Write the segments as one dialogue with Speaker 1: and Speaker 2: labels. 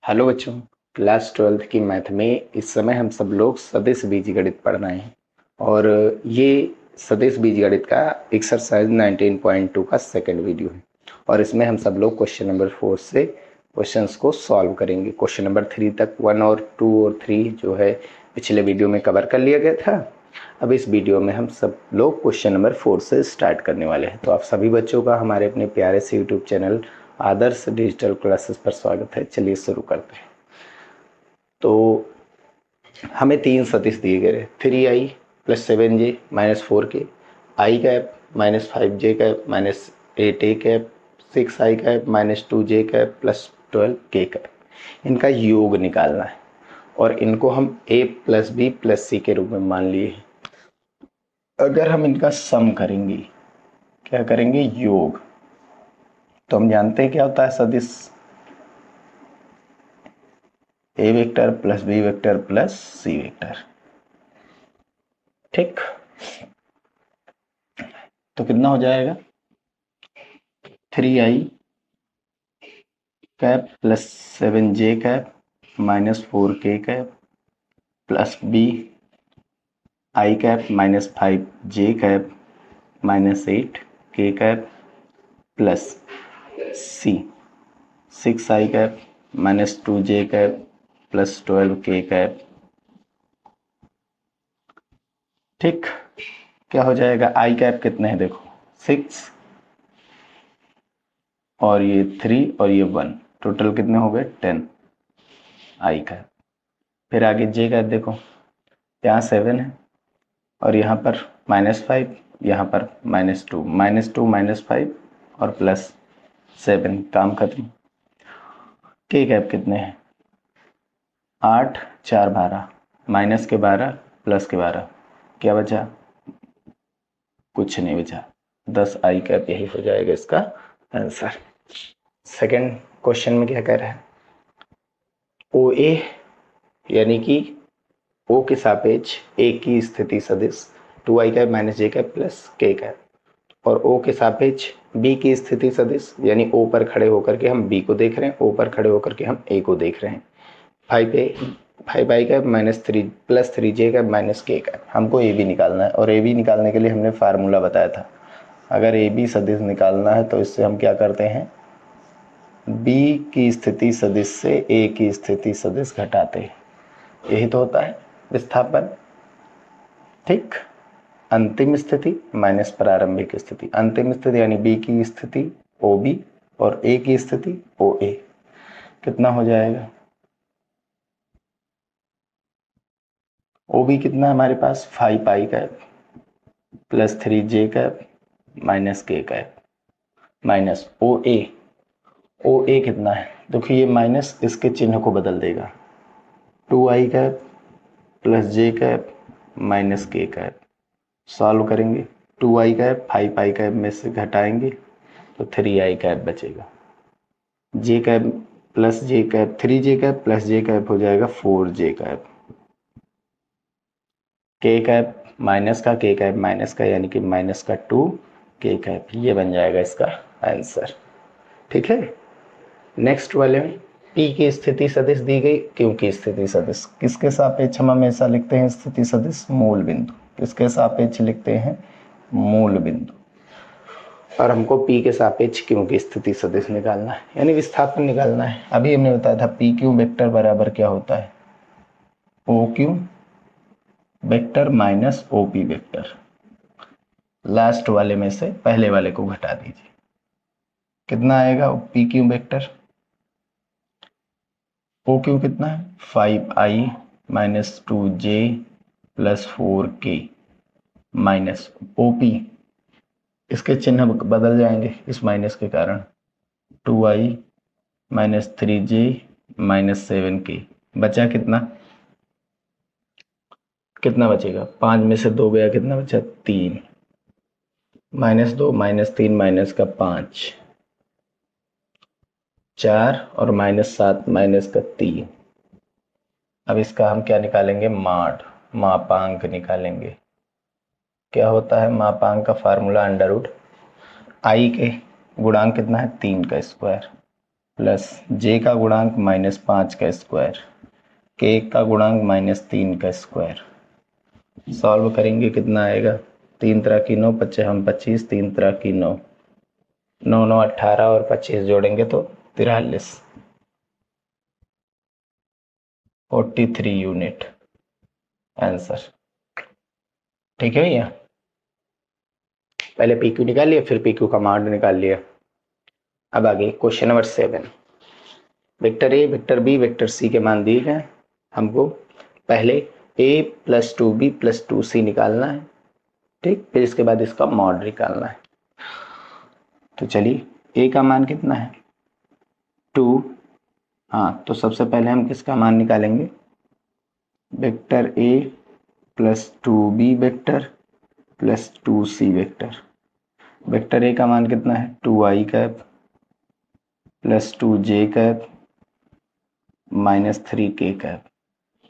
Speaker 1: Hello बच्चों। Class 12th की math में इस समय हम सब लोग सदिश बीजगणित पढ़ रहे हैं और ये सदिश बीजगणित का एक्सरसाइज 19.2 का सेकंड वीडियो है और इसमें हम सब लोग क्वेश्चन नंबर 4 से क्वेश्चंस को सॉल्व करेंगे। क्वेश्चन नंबर 3 तक 1 और 2 और 3 जो है पिछले वीडियो में कवर कर लिया गया था। अब इस वीडियो में हम सब लोग क्वेश्चन नंबर 4 से स्टार्ट करने वाले हैं। तो आप सभी बच्चों का हमारे अपने प्यारे से यूट्यूब चैनल आदर्श डिजिटल क्लासेस पर स्वागत है। चलिए शुरू करते हैं। तो हमें 3 सदिश दिए गए 3i plus 7j minus 4k, i cap minus 5j cap minus 8a cap, 6i cap minus 2j cap plus 12k cap. इनका योग निकालना है और इनको हम a प्लस b प्लस c के रूप में मान लिए हैं। अगर हम इनका सम करेंगे, क्या करेंगे, योग, तो हम जानते हैं क्या होता है सदिश, a vector plus b vector plus c vector. ठीक, तो कितना हो जाएगा 3i cap plus 7j cap minus 4k cap plus b i cap minus 5j cap minus 8k cap plus c 6i cap minus 2j cap plus 12k cap. ठीक, क्या हो जाएगा, आई cap कितने हैं देखो 6 और ये 3 और ये 1, टोटल कितने हो गए 10 आई कैप। फिर आगे जे कैप देखो, यहाँ 7 है और यहाँ पर -5, यहाँ पर -2, -2 -5 और प्लस 7, काम खत्म। के कैप कितने हैं 8 4 12, माइनस के 12 प्लस के 12, क्या बचा, कुछ नहीं बचा, 10 आई कैप। यही हो जाएगा इसका आंसर। सेकंड क्वेश्चन में क्या कह रहा है, ओ ए यानी कि ओ के सापेक्ष ए की स्थिति सदिश 2i कैप माइनस जे कैप प्लस के कैप और ओ के सापेक्ष बी की स्थिति सदिश, यानी ओ पर खड़े होकर के हम बी को देख रहे हैं, ओ पर खड़े होकर के हम ए को देख रहे हैं, 5i cap minus 3 plus 3j cap minus के कैप। हमको ए बी निकालना है और ए बी निकालने के लिए हमने फार्मूला बताया था। अगर ए बी सदिश निकालना है तो इससे हम क्या करते हैं, बी की स्थिति सदिश से ए की स्थिति सदिश घटाते हैं, यही तो होता है विस्थापन। ठीक, अंतिम स्थिति माइनस प्रारंभिक स्थिति, अंतिम स्थिति यानी बी की स्थिति ओ बी और ए की स्थिति ओ ए, कितना हो जाएगा, ओ बी कितना है हमारे पास 5i cap plus 3j cap minus के कैप माइनस ओ ए कितना है, देखिए ये माइनस इसके चिन्ह को बदल देगा, 2i cap plus j cap minus के कैप। सॉल्व करेंगे, 2i कैप 5i कैप में से घटाएंगे तो 3i कैप बचेगा, j cap plus j cap 3j cap plus j cap हो जाएगा 4j cap, k cap minus का k कैप माइनस का यानी कि माइनस का 2k कैप। ये बन जाएगा इसका आंसर। ठीक है, नेक्स्ट वाले में p की स्थिति सदिश दी गई, क्यों की स्थिति सदिश किसके सापेक्ष हम हमेशा लिखते हैं, स्थिति सदिश मूल बिंदु, किसके सापेक्ष लिखते हैं, मूल बिंदु। और हमको p के सापेक्ष क्यों की स्थिति सदिश निकालना है, यानी विस्थापन निकालना है। अभी हमने बताया था p क्यू वेक्टर बराबर क्या होता है, O Q vector minus OP vector. Last वाले में से पहले वाले को घटा दीजिए, कितना आएगा P Q vector, O Q कितना है 5i minus 2j plus 4k minus OP, इसके चिन्ह बदल जाएंगे इस माइनस के कारण, 2i minus 3j minus 7k, बचा कितना, कितना बचेगा, 5 में से 2 गया, कितना बचा 3, माइनस 2 माइनस 3 माइनस का 5, 4 और माइनस 7 माइनस का 3। अब इसका हम क्या निकालेंगे, मापांक निकालेंगे। क्या होता है मापांक का फार्मूला, अंडर रूट आई के गुणांक कितना है 3 का स्क्वायर प्लस जे का गुणांक -5 का स्क्वायर, के का गुणांक -3 का स्क्वायर। सॉल्व करेंगे कितना आएगा, 3 तरह की 9, 25 हम 25, 3 तरह की 9, 9 9 18 और 25 जोड़ेंगे तो 43, 43 यूनिट आंसर। ठीक है भैया, पहले पी क्यू निकाल लिया, फिर पी क्यू का मान निकाल लिया। अब आगे question number 7, vector A, vector B, vector C के मान दिए गए। हमको पहले a + 2b + 2c निकालना है, ठीक, फिर इसके बाद इसका मॉड निकालना है। तो चलिए, a का मान कितना है 2, हाँ, तो सबसे पहले हम किसका मान निकालेंगे, vector a + 2b vector + 2c vector. Vector a का मान कितना है 2i cap + 2j cap -3k cap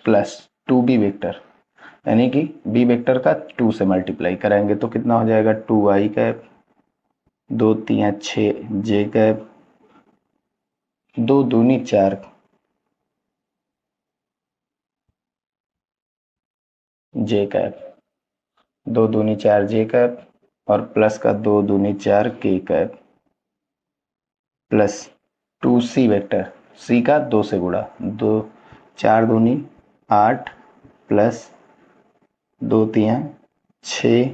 Speaker 1: plus 2b vector, यानी कि b वेक्टर का 2 से मल्टीप्लाई कराएंगे तो कितना हो जाएगा 2i कैप, 2 3 6 j कैप, 2 दूनी 4 j कैप, 2 दूनी 4 j कैप और प्लस का 2 दूनी 4 k cap plus 2c vector, c का 2 से गुणा, 2 4 दूनी 8 प्लस 2 3 6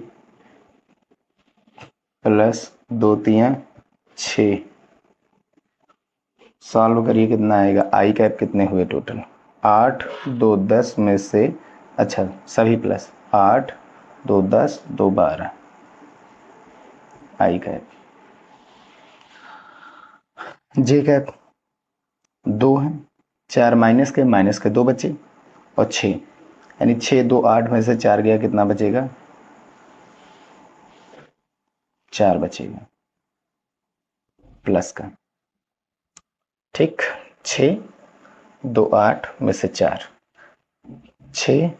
Speaker 1: प्लस 2 3 6। सॉल्व करिए कितना आएगा, आई कैप कितने हुए टोटल 8, 2 10 में से, अच्छा सभी प्लस 8 2 10 2 12, आई कैप। जे कैप 2 है, 4 माइनस के 2 बचे और 6, यानी 6 2 8 में से 4 गया, कितना बचेगा 4 बचेगा प्लस का, ठीक, 6 2 8 में से 4, 6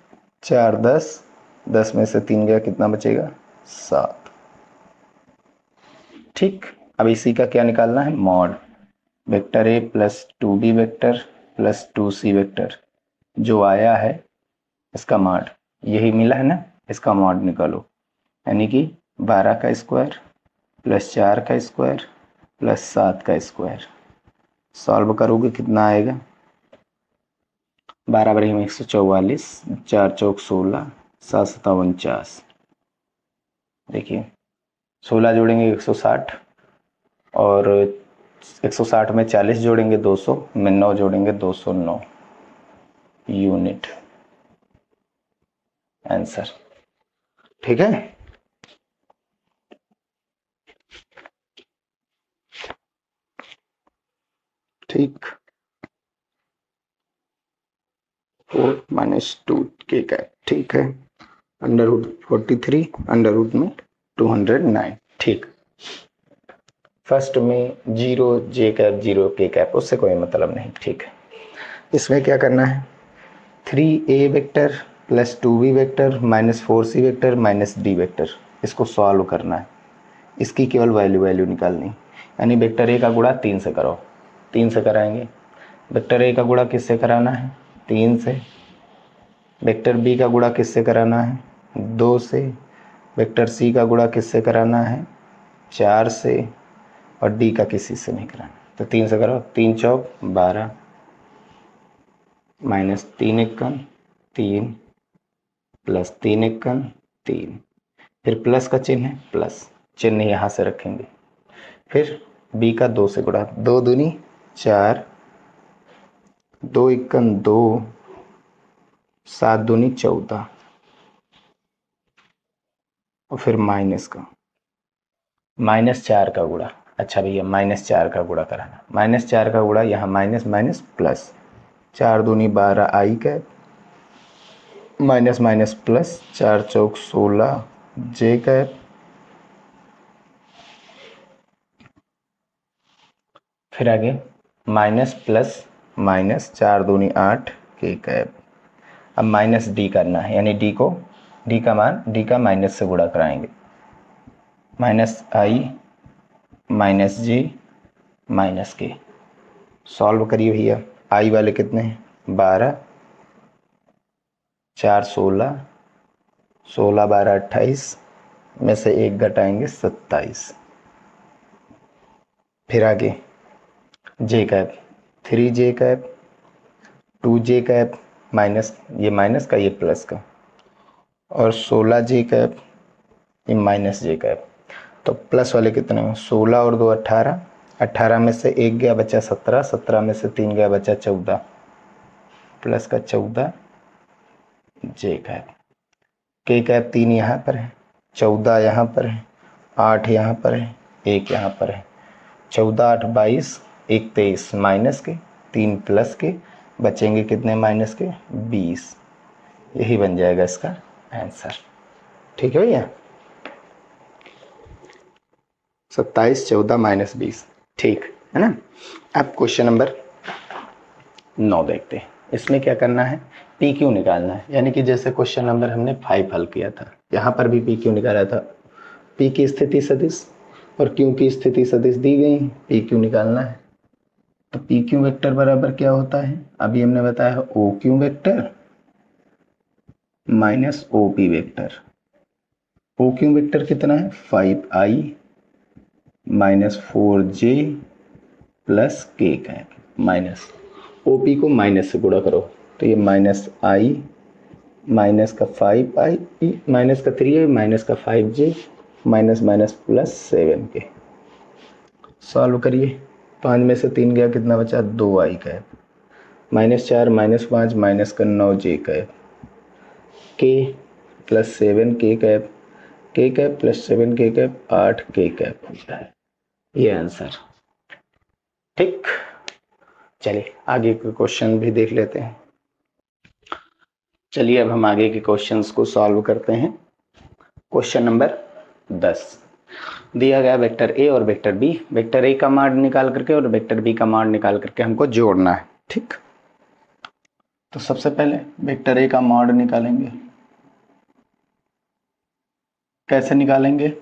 Speaker 1: 4 10, 10 में से 3 गया, कितना बचेगा 7, ठीक। अब इसी का क्या निकालना है mod, vector A + 2b vector + 2c vector, जो आया है इसका मॉड यही मिला है ना, इसका मॉड निकालो, यानी कि 12 का स्क्वायर + 4 का स्क्वायर + 7 का स्क्वायर। सॉल्व करोगे कितना आएगा, 12 बटे 144, 4 चौक 16, 7 7 49, देखिए 16 जोड़ेंगे 160 और 160 में 40 जोड़ेंगे 200, में 9 जोड़ेंगे 209 यूनिट आंसर। ठीक है, ठीक, 4 - 2 के कैप, ठीक है, √43 अंडर रूट में 209, ठीक। फर्स्ट में 0 जे कैप 0 के कैप, उससे कोई मतलब नहीं, ठीक है। इसमें क्या करना है, 3a vector + 2b vector -4c vector -d vector, इसको सॉल्व करना है, इसकी केवल वैल्यू निकालनी, यानी वेक्टर ए का गुणा 3 से करो, 3 से कराएंगे, वेक्टर ए का गुणा किससे कराना है 3 से, वेक्टर बी का गुणा किससे कराना है 2 से, वेक्टर सी का गुणा किससे कराना है 4 से, और डी का किसी से नहीं कराना, तो 3 से करो, 3 चौक 12 -3 एकम 3 + 3 एकम 3, फिर प्लस का चिन्ह है, प्लस चिन्ह यहाँ से रखेंगे, फिर बी का 2 से गुणा, 2 दूनी 4, 2 एकम 2, 7 दूनी 14, और फिर माइनस का -4 का गुणा, अच्छा भैया -4 का गुणा कराना, -4 का गुणा यहाँ माइनस माइनस प्लस, 4 दूनी 12 आई कैप माइनस माइनस प्लस, 4 चौक 16 जे कैप, फिर आगे माइनस प्लस माइनस, 4 दूनी 8 के कैप। अब माइनस डी करना है, यानी डी का मान डी का माइनस से गुणा कराएंगे, -i - j - k, सॉल्व करिए भैया। आई वाले कितने हैं? 12, 4 16, 16 12 28 में से 1 घटाएंगे 27। फिर आगे जे कैप, 3 जे कैप, 2 जे कैप, माइनस का ये प्लस का, और 16 जे कैप, ये -जे कैप। तो प्लस वाले कितने में? 16 और 2 18, 18 में से 1 गया बचा 17, 17 में से 3 गया बचा 14, प्लस का 14 जे कैप। के कैप 3 यहाँ पर है, 14 यहाँ पर है, 8 यहाँ पर है, 1 यहाँ पर है। 14 8 22, 1 23, माइनस के 3 प्लस के, बचेंगे कितने माइनस के? 20। यही बन जाएगा इसका आंसर। ठीक है भैया, 27 14 -20। ठीक है ना। अब क्वेश्चन नंबर 9 देखते हैं। इसमें क्या करना है? पी क्यू निकालना है। यानी कि जैसे क्वेश्चन नंबर हमने 5 हल किया था, यहाँ पर भी पी क्यू निकाला था। पी की स्थिति सदिश और क्यू की स्थिति सदिश दी गई, पी क्यू निकालना है। तो पी क्यू वेक्टर बराबर क्या होता है? अभी हमने बताया O Q vector minus O P vector. O Q vector कितना है? 5i minus 4j plus K cap minus OP को माइनस से गुणा करो, तो ये -i माइनस का 5i माइनस का 3i माइनस का 5j minus minus plus 7k। Solve करिए। 5 में से 3 गया, कितना बचा? 2i कैप, -4 -5 माइनस का 9j cap, k plus 7k cap, k cap plus 7k cap 8k cap होता है ये आंसर। ठीक, चलिए आगे के क्वेश्चन भी देख लेते हैं। चलिए अब हम आगे के क्वेश्चंस को सॉल्व करते हैं। क्वेश्चन नंबर 10 दिया गया वेक्टर ए और वेक्टर बी, वेक्टर ए का मान निकाल करके और वेक्टर बी का मान निकाल करके हमको जोड़ना है। ठीक, तो सबसे पहले वेक्टर ए का मॉड निकालेंगे। कैसे निकालेंगे?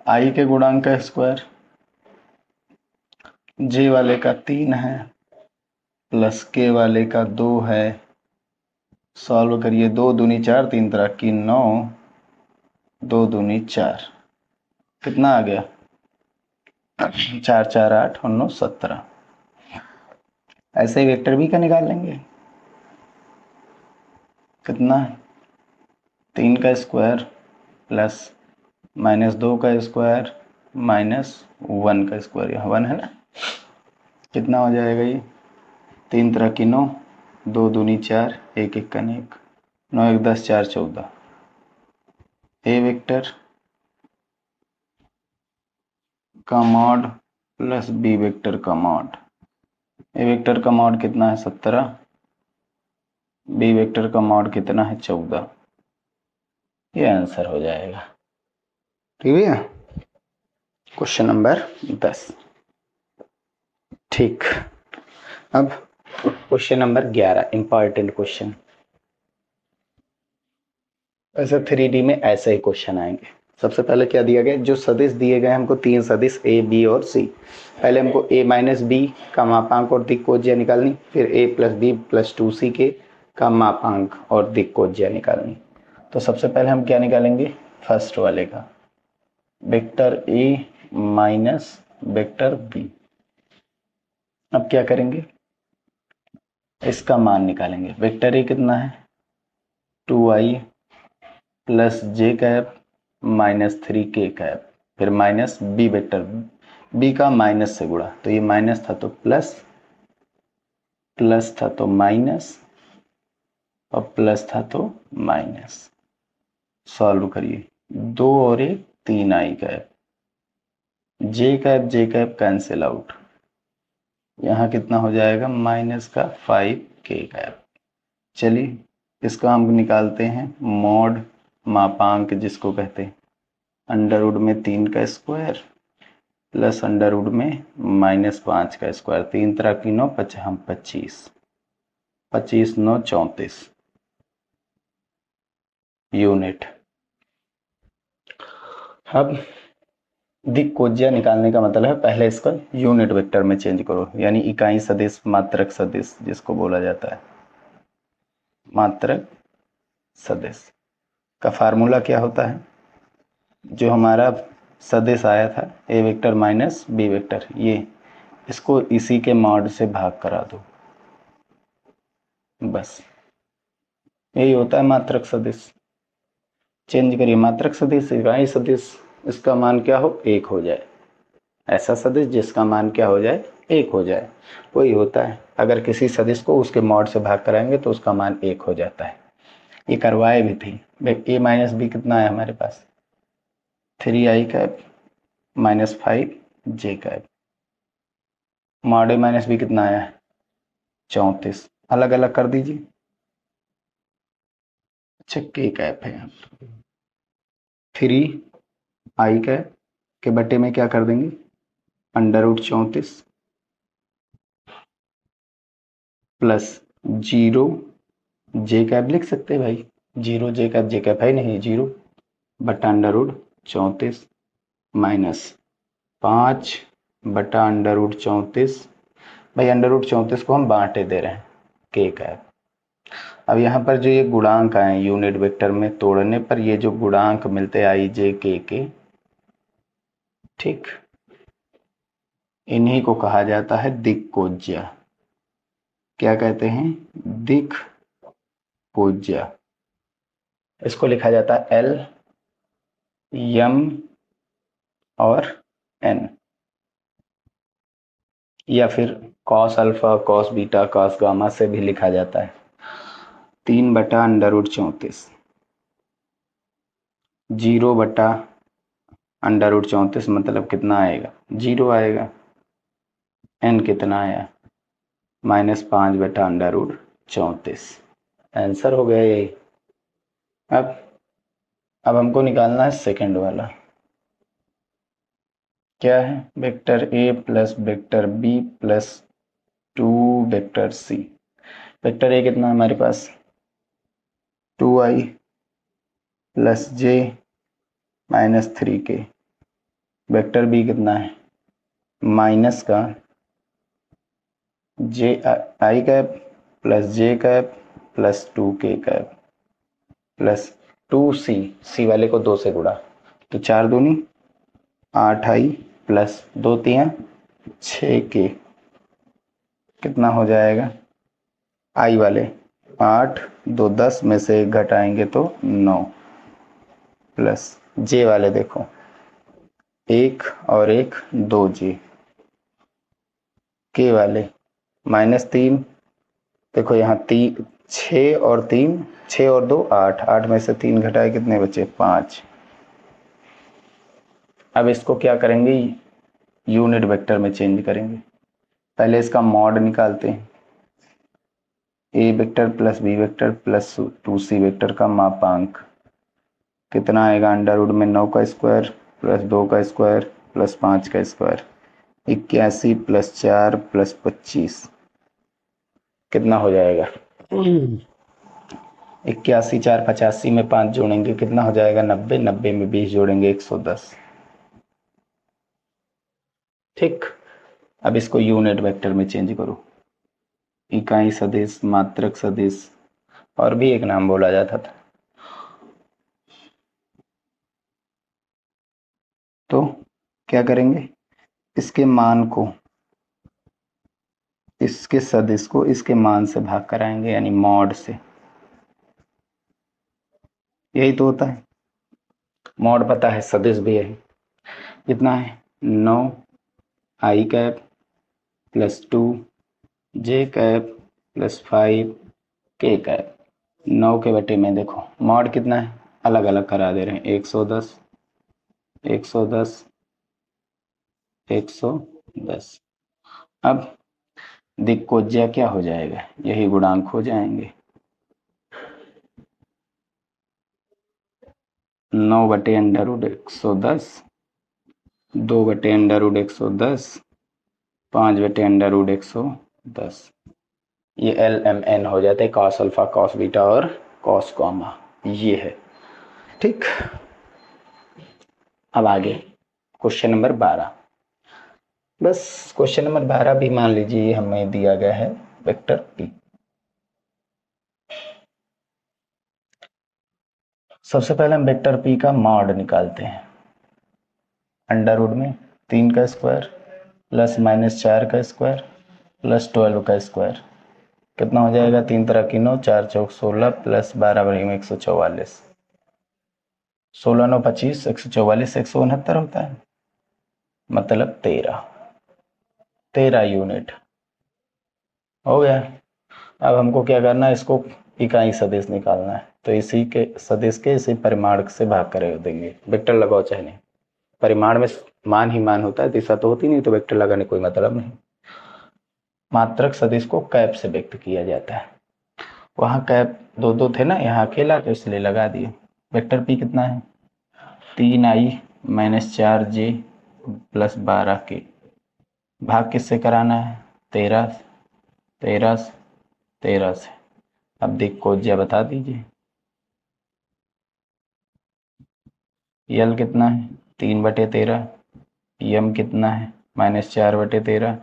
Speaker 1: आई के गुणांक का स्क्वायर, जे वाले का 3 है प्लस के वाले का 2 है। सॉल्व करिए। 2 दूनी 4, 3 तरह की 9, 2 दूनी 4, कितना आ गया? 4 4 8 और 9 17। ऐसे ही वेक्टर बी का निकाल लेंगे। कितना? 3 का स्क्वायर प्लस -2 का स्क्वायर माइनस 1 का स्क्वायर, यहाँ 1 है ना। कितना हो जाएगा ये? 3 तरह की 9, 2 दूनी 4, 1 1 का 1, 9 1 10 4 14। ए वेक्टर का मॉड प्लस बी वेक्टर का मॉड। ए वेक्टर का मॉड कितना है? 17, बी वेक्टर का मॉड कितना है? 14। ये आंसर हो जाएगा। ठीक है, क्वेश्चन नंबर 10। ठीक, अब क्वेश्चन नंबर 11 इंपॉर्टेंट क्वेश्चन। ऐसे 3D में ऐसे ही क्वेश्चन आएंगे। सबसे पहले क्या दिया गया? जो सदिश दिए गए हमको 3 सदिश ए बी और सी। पहले हमको a माइनस बी का मापांक और दिक्कोज्या निकालनी, फिर a plus B plus 2c के का मापांक और दिक्कोज्या निकालनी। तो सबसे पहले हम क्या निकालेंगे? फर्स्ट वाले का, vector a minus vector b। अब क्या करेंगे? इसका मान निकालेंगे। वेक्टर a कितना है? 2i plus j cap minus 3k cap, फिर माइनस बी वेक्टर, बी का माइनस से गुणा, तो ये माइनस था तो प्लस, प्लस था तो माइनस, और प्लस था तो माइनस। सॉल्व करिए। 2 और 1 3 आई कैप, जे कैप कैंसिल आउट, यहाँ कितना हो जाएगा? माइनस का 5k कैप। चलिए इसका हम निकालते हैं मॉड मापांक, जिसको कहते हैं अंडरवुड में 3 का स्क्वायर प्लस अंडरवुड में -5 का स्क्वायर, 3 तरह की 9 25, 25 9 34 यूनिट। अब दिक्कोज्या निकालने का मतलब है पहले इसका यूनिट वेक्टर में चेंज करो, यानी इकाई सदिश, मात्रक सदिश जिसको बोला जाता है। मात्रक सदिश का फार्मूला क्या होता है? जो हमारा सदिश आया था ए वेक्टर माइनस बी वेक्टर, ये इसको इसी के मॉड से भाग करा दो, बस यही होता है मात्रक सदिश। चेंज करिए, मात्रक सदिश, इकाई सदिश, इसका मान क्या हो? एक हो जाए। ऐसा सदिश जिसका मान क्या हो जाए? एक हो जाए, वही होता है। अगर किसी सदिश को उसके मॉड से भाग कराएंगे तो उसका मान एक हो जाता है। ये करवाए भी थी। ए माइनस बी कितना है हमारे पास? 3i cap minus 5j cap. Mod a minus b कितना आया है? 34। अलग अलग कर दीजिए। अच्छा, के कैप है यहाँ, 3i कैप के बटे में क्या कर देंगे? अंडर रूट 34 प्लस 0 जे कैप लिख सकते हैं भाई, 0 जे कैप है नहीं, 0 बटा अंडर रूट 34 माइनस 5 बटा अंडर रूट 34। भाई अंडर रूट 34 को हम बांटे दे रहे हैं, के कैप। अब यहाँ पर जो ये गुणांक आए यूनिट वेक्टर में तोड़ने पर, ये जो गुणांक मिलते हैं आई जे के, ठीक, इन्हीं को कहा जाता है दिक्कोज्या। क्या कहते हैं? दिक्कोज्या। इसको लिखा जाता है एल, एम और एन, या फिर cos alpha, cos beta, cos gamma से भी लिखा जाता है। 3 बटा अंडर रूट 34, 0 बटा अंडर रूट 34 मतलब कितना आएगा? 0 आएगा। एन कितना आया? माइनस 5 बटा अंडर रूट 34। आंसर हो गया यही। अब हमको निकालना है सेकंड वाला। क्या है? Vector a plus vector b plus 2 vector c. Vector ए कितना है हमारे पास? 2i plus j minus 3k। Vector b कितना है? माइनस का j i cap plus j cap plus 2k cap plus 2c, c वाले को 2 से गुणा, तो 4 दूनी 8i प्लस 2 तियां 6k। कितना हो जाएगा? आई वाले 8, 2 10 में से 1 घटाएंगे तो 9, प्लस जे वाले देखो 1 और 1 2j, के वाले माइनस 3, देखो यहाँ 6 और 3, 6 और 2 8, 8 में से 3 घटाए कितने बचे? 5। अब इसको क्या करेंगे? यूनिट वेक्टर में चेंज करेंगे। पहले इसका मॉड निकालते हैं। A vector plus b vector plus 2c vector का मापांक कितना आएगा? अंडर रूट में 9 का स्क्वायर प्लस 2 का स्क्वायर प्लस 5 का स्क्वायर, 81 प्लस 4 प्लस 25। कितना हो जाएगा? 81, 4 85 में 5 जोड़ेंगे कितना हो जाएगा? 90, 90 में 20 जोड़ेंगे 110। ठीक, अब इसको यूनिट वेक्टर में चेंज करो। इकाई सदिश, मात्रक सदिश, और भी एक नाम बोला जाता था। तो क्या करेंगे? इसके मान को, इसके सदिश को इसके मान से भाग कराएंगे, यानी मॉड से। यही तो होता है। मॉड पता है, सदिश भी है। कितना है? 9 आई कैप प्लस 2 जे कैप प्लस 5 के कैप। 9 के बटे में देखो मॉड कितना है, अलग अलग करा दे रहे हैं। 110, 110, 110। अब दिक्कोज्या क्या हो जाएगा? यही गुणांक हो जाएंगे। 9 बटे अंडर रूट 110, 2 बटे अंडर रूट 110, 5 बटे अंडर रूट 110। ये एल एम एन हो जाते हैं, कॉस अल्फा, कॉस बीटा और कॉस गामा। ये है। ठीक, अब आगे क्वेश्चन नंबर 12। बस क्वेश्चन नंबर 12 भी मान लीजिए हमें दिया गया है वेक्टर पी। सबसे पहले हम वेक्टर पी का मॉड निकालते हैं। अंडर रूट में 3 का स्क्वायर प्लस -4 का स्क्वायर प्लस 12 का स्क्वायर कितना हो जाएगा? 3 तरह की 9, 4 चौक 16 प्लस 12 बड़ी में 144, 16 9 25, 144 169 होता है, मतलब 13 यूनिट हो गया। अब हमको क्या करना है? इसको इकाई सदिश निकालना है, तो इसी के सदिश के इसी परिमाण से भाग कर देंगे। वेक्टर लगाओ चाहे नहीं, परिमाण में मान ही मान होता है, दिशा तो होती नहीं, तो वेक्टर लगाने कोई मतलब नहीं। मात्रक सदिश को कैप से व्यक्त किया जाता है। वहां कैप दो दो थे ना, यहाँ अकेला, तो इसलिए लगा दिए। वेक्टर पी कितना है? 3i - 4j plus 12k। भाग किससे कराना है? 13 से। अब देख कोज्या बता दीजिए। यल कितना है? 3/13। यम कितना है? -4/13।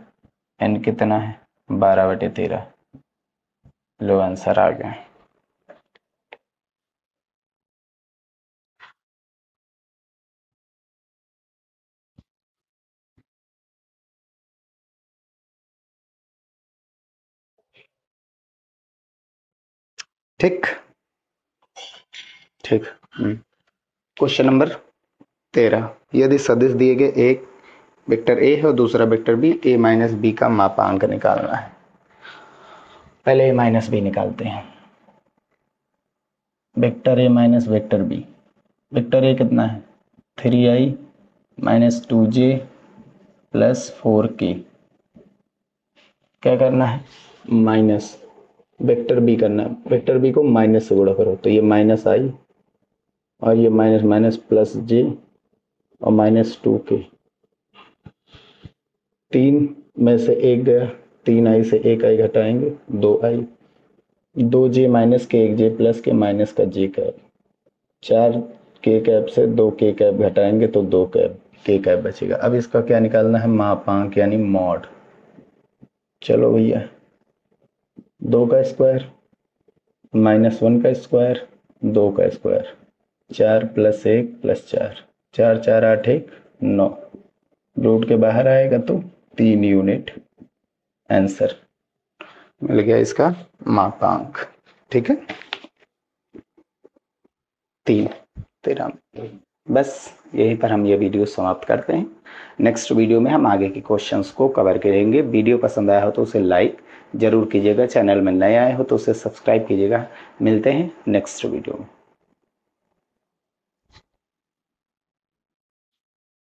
Speaker 1: एन कितना है? 12/13। लो आंसर आ गया। ठीक। Question number 13। यदि सदिश दिए गए एक वेक्टर ए है और दूसरा वेक्टर बी, ए माइनस बी का मापांक निकालना है। पहले ए माइनस बी निकालते हैं। Vector A minus vector B. Vector ए कितना है? 3i - 2j plus 4k। क्या करना है? माइनस वेक्टर बी करना है। वेक्टर बी को माइनस से गुणा करो, तो ये -i और ये माइनस माइनस प्लस j और -2k। 3 में से 1 गया, 3i से 1i घटाएंगे 2i, 2j माइनस के 1j प्लस के माइनस का j कैप, 4k कैप से 2k कैप घटाएंगे तो 2 कैप, k कैप बचेगा। अब इसका क्या निकालना है? मापांक यानी मॉड। चलो भैया, 2 का स्क्वायर -1 का स्क्वायर 2 का स्क्वायर, 4 + 1 + 4, 4 4 8 1 9, रूट के बाहर आएगा तो 3 यूनिट। आंसर मिल गया इसका मापांक। ठीक है, 13। बस यहीं पर हम ये वीडियो समाप्त करते हैं। नेक्स्ट वीडियो में हम आगे के क्वेश्चंस को कवर करेंगे। वीडियो पसंद आया हो तो उसे लाइक जरूर कीजिएगा, चैनल में नए आए हो तो उसे सब्सक्राइब कीजिएगा। मिलते हैं नेक्स्ट वीडियो में।